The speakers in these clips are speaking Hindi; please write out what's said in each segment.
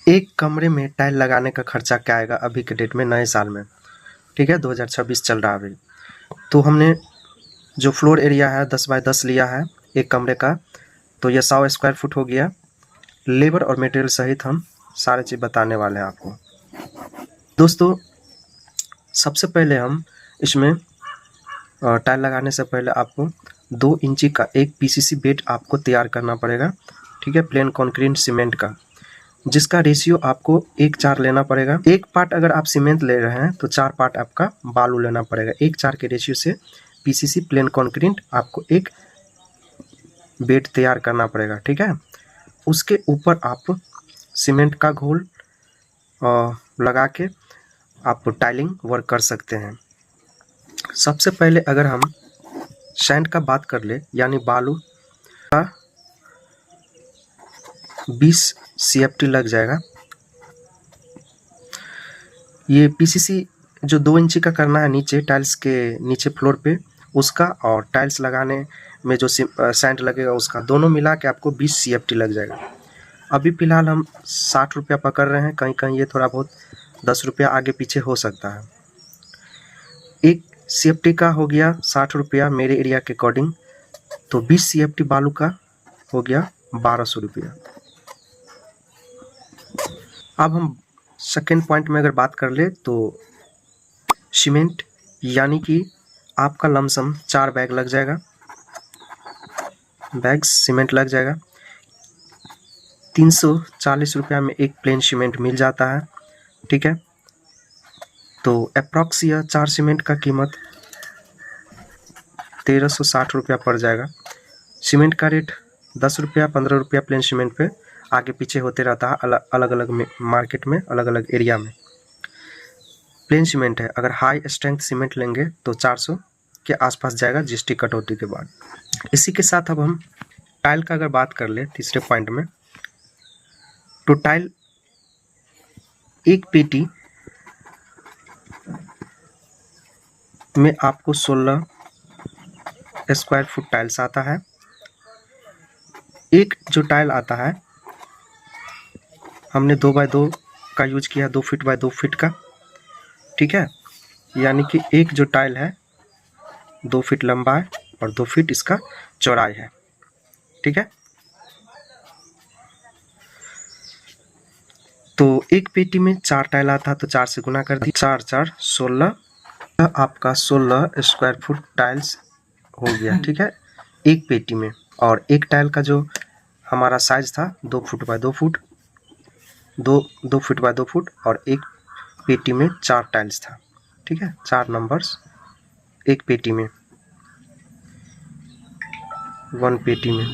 एक कमरे में टाइल लगाने का खर्चा क्या आएगा अभी के डेट में नए साल में। ठीक है, 2026 चल रहा है अभी। तो हमने जो फ्लोर एरिया है 10 बाय 10 लिया है एक कमरे का, तो यह 100 स्क्वायर फुट हो गया। लेबर और मटेरियल सहित हम सारे चीज़ बताने वाले हैं आपको। दोस्तों सबसे पहले हम इसमें टाइल लगाने से पहले आपको 2 इंची का एक पीसीसी बेड आपको तैयार करना पड़ेगा। ठीक है, प्लेन कंक्रीट सीमेंट का, जिसका रेशियो आपको 1:4 लेना पड़ेगा। एक पार्ट अगर आप सीमेंट ले रहे हैं तो 4 पार्ट आपका बालू लेना पड़ेगा। 1:4 के रेशियो से पीसीसी प्लेन कंक्रीट आपको एक बेड तैयार करना पड़ेगा। ठीक है, उसके ऊपर आप सीमेंट का घोल लगा के आप टाइलिंग वर्क कर सकते हैं। सबसे पहले अगर हम सैंड का बात कर ले, यानी बालू का 20 CFT लग जाएगा। ये पीसीसी जो 2 इंची का करना है नीचे टाइल्स के नीचे फ्लोर पे उसका, और टाइल्स लगाने में जो सैंड लगेगा उसका, दोनों मिला के आपको 20 CFT लग जाएगा। अभी फ़िलहाल हम 60 रुपया पकड़ रहे हैं, कहीं कहीं ये थोड़ा बहुत 10 रुपया आगे पीछे हो सकता है। एक CFT का हो गया 60 रुपया मेरे एरिया के अकॉर्डिंग, तो 20 CFT बालू का हो गया 1200 रुपया। अब हम सेकेंड पॉइंट में अगर बात कर ले तो सीमेंट, यानी कि आपका लमसम 4 बैग लग जाएगा, बैग सीमेंट लग जाएगा। 340 रुपया में एक प्लेन सीमेंट मिल जाता है। ठीक है, तो अप्रॉक्स यह 4 सीमेंट का कीमत 1360 रुपया पड़ जाएगा। सीमेंट का रेट 10 रुपया 15 रुपया प्लेन सीमेंट पे आगे पीछे होते रहता है अलग अलग मार्केट में, अलग अलग एरिया में। प्लेन सीमेंट है, अगर हाई स्ट्रेंथ सीमेंट लेंगे तो 400 के आसपास जाएगा जीएसटी कटौती के बाद। इसी के साथ अब हम टाइल का अगर बात कर ले तीसरे पॉइंट में, तो टाइल एक पेटी में आपको 16 स्क्वायर फुट टाइल्स आता है। एक जो टाइल आता है हमने 2 बाय 2 का यूज किया, 2 फीट बाय 2 फीट का। ठीक है, यानी कि एक जो टाइल है 2 फीट लंबा है और 2 फीट इसका चौड़ाई है। ठीक है, तो एक पेटी में 4 टाइल आता है, तो 4 से गुना कर दी, 4 4 16, आपका 16 स्क्वायर फुट टाइल्स हो गया। ठीक है, एक पेटी में। और एक टाइल का जो हमारा साइज था 2 foot by 2 foot, 2 foot by 2 foot, और एक पेटी में 4 टाइल्स था। ठीक है, 4 नंबर्स एक पेटी में, 1 पेटी में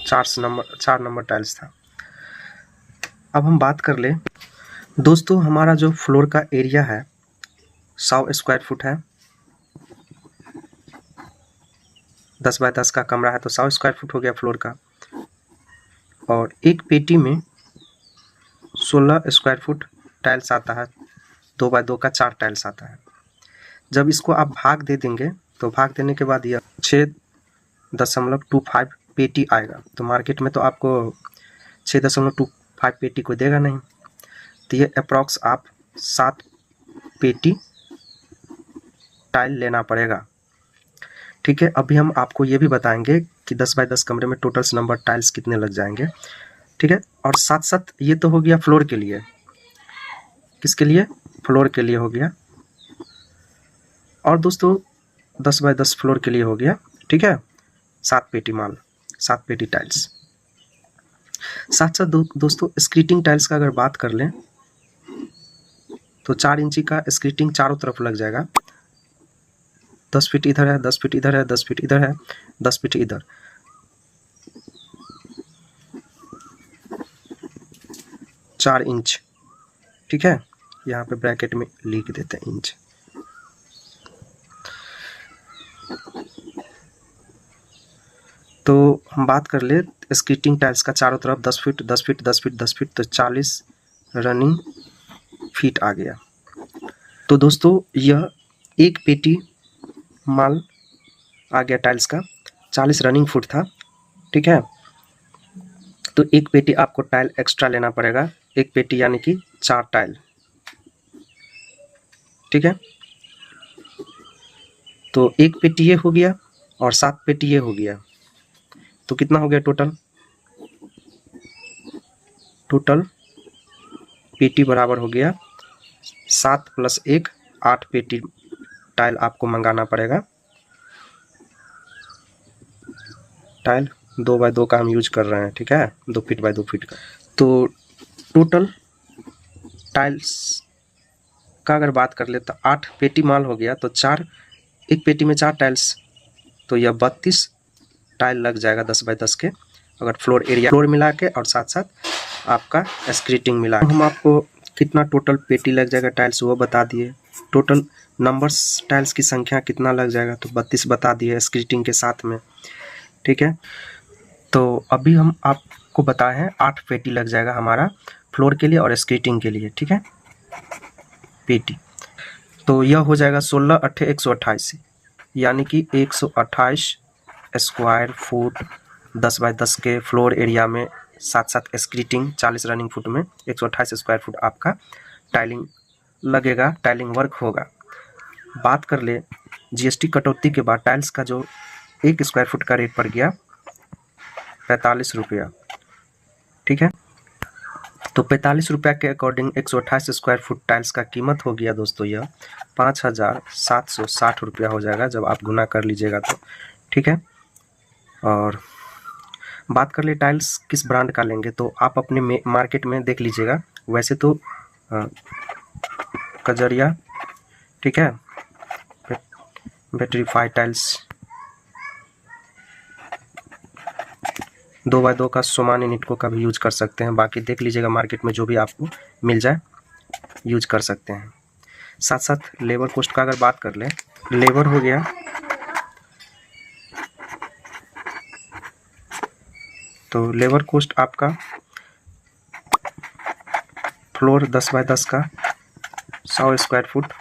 4 नंबर टाइल्स था। अब हम बात कर ले दोस्तों, हमारा जो फ्लोर का एरिया है 100 स्क्वायर फुट है, 10 बाय 10 का कमरा है तो 100 स्क्वायर फुट हो गया फ्लोर का। और एक पेटी में 16 स्क्वायर फुट टाइल्स आता है, 2 बाय 2 का 4 टाइल्स आता है। जब इसको आप भाग दे देंगे तो भाग देने के बाद यह 6.25 पेटी आएगा। तो मार्केट में तो आपको 6.25 पेटी को देगा नहीं, तो ये अप्रॉक्स आप 7 पेटी टाइल लेना पड़ेगा। ठीक है, अभी हम आपको ये भी बताएंगे कि 10 बाय 10 कमरे में टोटल नंबर टाइल्स कितने लग जाएंगे। ठीक है, और साथ साथ ये तो हो गया फ्लोर के लिए, किसके लिए, फ्लोर के लिए हो गया। और दोस्तों 10 बाय 10 फ्लोर के लिए हो गया। ठीक है, 7 पेटी माल, 7 पेटी टाइल्स। साथ साथ दोस्तों स्क्रीटिंग टाइल्स का अगर बात कर लें तो 4 इंची का स्क्रीटिंग चारों तरफ लग जाएगा। 10 फीट इधर है, 10 फीट इधर है, 10 फीट इधर है, 10 फीट इधर, 4 इंच। ठीक है, यहाँ पे ब्रैकेट में लिख देते हैं इंच। तो हम बात कर ले स्क्रीटिंग टाइल्स का चारों तरफ 10 फीट 10 फीट 10 फीट 10 फीट, तो 40 रनिंग फीट आ गया। तो दोस्तों यह एक पेटी माल आ गया टाइल्स का, 40 रनिंग फुट था। ठीक है, तो एक पेटी आपको टाइल एक्स्ट्रा लेना पड़ेगा, एक पेटी यानी कि 4 टाइल, ठीक है। तो एक पेटी ये हो गया और 7 पेटी ये हो गया, तो कितना हो गया टोटल? टोटल पेटी बराबर हो गया 7 + 1 8 पेटी टाइल आपको मंगाना पड़ेगा। टाइल 2x2 का हम यूज कर रहे हैं, ठीक है, 2 फीट बाय 2 फीट का। तो टोटल टाइल्स का अगर बात कर ले तो 8 पेटी माल हो गया, तो एक पेटी में 4 टाइल्स, तो यह 32 टाइल लग जाएगा 10x10 के, अगर फ्लोर मिला के और साथ साथ आपका स्क्रीटिंग मिला के। हम आपको कितना टोटल पेटी लग जाएगा टाइल्स वो बता दिए, टोटल नंबर्स टाइल्स की संख्या कितना लग जाएगा तो 32 बता दिए स्क्रीटिंग के साथ में, ठीक है। तो अभी हम आपको बताए हैं 8 पेटी लग जाएगा हमारा फ्लोर के लिए और स्क्रीटिंग के लिए, ठीक है, पेटी। तो यह हो जाएगा 16 × 8 = 128, यानी कि 128 स्क्वायर फुट 10x10 के फ्लोर एरिया में, साथ साथ स्क्रीटिंग 40 रनिंग फुट में 128 स्क्वायर फुट आपका टाइलिंग लगेगा, टाइलिंग वर्क होगा। बात कर ले जीएसटी कटौती के बाद टाइल्स का जो 1 स्क्वायर फुट का रेट पड़ गया 45 रुपया, ठीक है। तो 45 रुपया के अकॉर्डिंग 128 स्क्वायर फुट टाइल्स का कीमत हो गया दोस्तों यह 5760 रुपया हो जाएगा जब आप गुना कर लीजिएगा तो, ठीक है। और बात कर ले टाइल्स किस ब्रांड का लेंगे, तो आप अपने मार्केट में देख लीजिएगा, वैसे तो कजरिया, ठीक है, वेट्रीफाई टाइल्स 2x2 का सोमानी निटको का भी यूज कर सकते हैं, बाकी देख लीजिएगा मार्केट में जो भी आपको मिल जाए यूज कर सकते हैं। साथ साथ लेबर कॉस्ट का अगर बात कर लें, लेबर हो गया तो लेबर कॉस्ट आपका फ्लोर 10x10 का 100 स्क्वायर फुट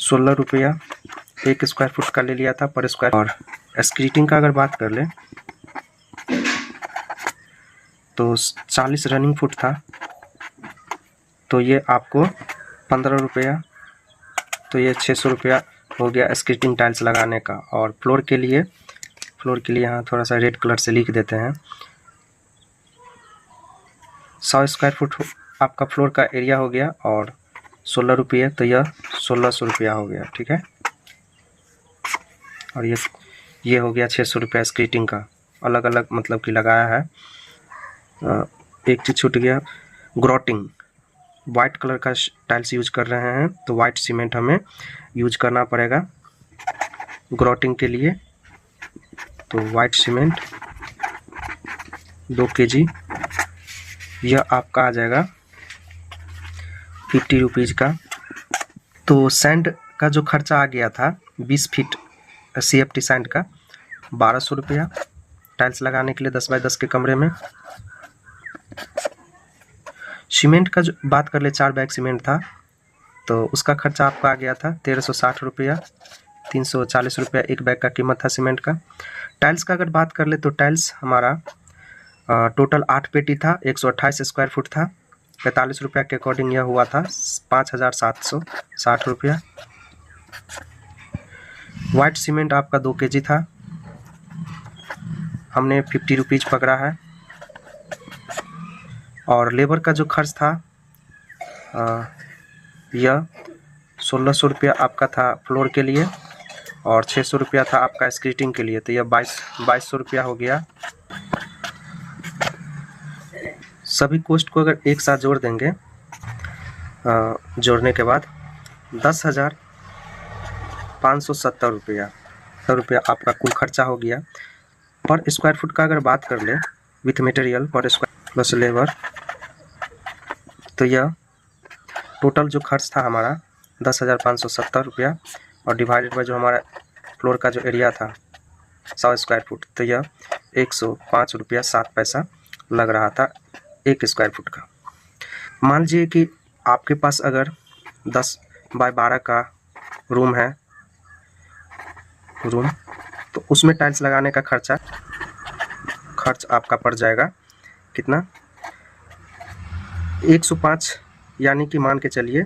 16 रुपया 1 स्क्वायर फुट का ले लिया था पर स्क्वायर। और स्क्रीटिंग का अगर बात कर ले तो 40 रनिंग फुट था, तो ये आपको 15 रुपया, तो ये 600 रुपया हो गया स्क्रीटिंग टाइल्स लगाने का। और फ्लोर के लिए यहाँ थोड़ा सा रेड कलर से लिख देते हैं, 100 स्क्वायर फुट आपका फ्लोर का एरिया हो गया और 16 रुपये, तो यह 1600 रुपया हो गया, ठीक है। और ये हो गया 600 रुपया स्क्रीटिंग का, अलग अलग मतलब कि लगाया है। एक चीज़ छूट गया, ग्रोटिंग, वाइट कलर का टाइल्स यूज कर रहे हैं तो वाइट सीमेंट हमें यूज करना पड़ेगा ग्रोटिंग के लिए। तो वाइट सीमेंट 2 kg, यह आपका आ जाएगा 50 रुपीज़ का। तो सैंड का जो खर्चा आ गया था 20 फीट CFT सैंड का 1200 रुपया टाइल्स लगाने के लिए 10x10 के कमरे में। सीमेंट का जो बात कर ले 4 बैग सीमेंट था तो उसका खर्चा आपका आ गया था 1360 रुपया, 340 रुपया एक बैग का कीमत था सीमेंट का। टाइल्स का अगर बात कर ले तो टाइल्स हमारा टोटल 8 पेटी था, 128 स्क्वायर फुट था, 45 रुपया के अकॉर्डिंग यह हुआ था 5760 रुपया। वाइट सीमेंट आपका 2 kg था, हमने 50 रुपीज़ पकड़ा है। और लेबर का जो खर्च था यह 1600 रुपया आपका था फ्लोर के लिए और 600 रुपया था आपका स्क्रीटिंग के लिए, तो यह 2200 रुपया हो गया। सभी कोस्ट को अगर एक साथ जोड़ देंगे, जोड़ने के बाद 10,570 रुपया आपका कुल खर्चा हो गया। पर स्क्वायर फुट का अगर बात कर ले विथ मटेरियल पर स्क्वायर प्लस लेबर, तो यह टोटल जो खर्च था हमारा 10,570 रुपया और डिवाइडेड बाय जो हमारा फ्लोर का जो एरिया था 100 स्क्वायर फुट, तो यह 105 रुपया 7 पैसा लग रहा था 1 स्क्वायर फुट का। मान लीजिए कि आपके पास अगर 10x12 का रूम है तो उसमें टाइल्स लगाने का खर्चा खर्च आपका पड़ जाएगा कितना 105, यानी कि मान के चलिए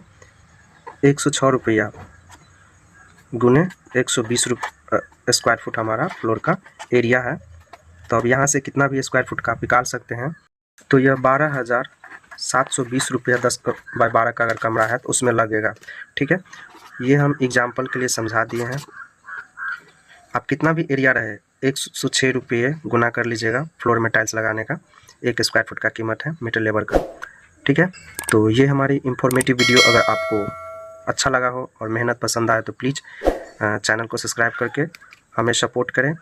106 रुपया गुने 120 स्क्वायर फुट हमारा फ्लोर का एरिया है। तो अब यहाँ से कितना भी स्क्वायर फुट का आप निकाल सकते हैं। तो यह 12,720 रुपया 10/12 का अगर कमरा है तो उसमें लगेगा। ठीक है, ये हम एग्जाम्पल के लिए समझा दिए हैं। आप कितना भी एरिया रहे 106 रुपये गुना कर लीजिएगा फ्लोर में टाइल्स लगाने का, 1 स्क्वायर फुट का कीमत है मीटर लेबर का। ठीक है, तो ये हमारी इंफॉर्मेटिव वीडियो अगर आपको अच्छा लगा हो और मेहनत पसंद आए तो प्लीज़ चैनल को सब्सक्राइब करके हमें सपोर्ट करें।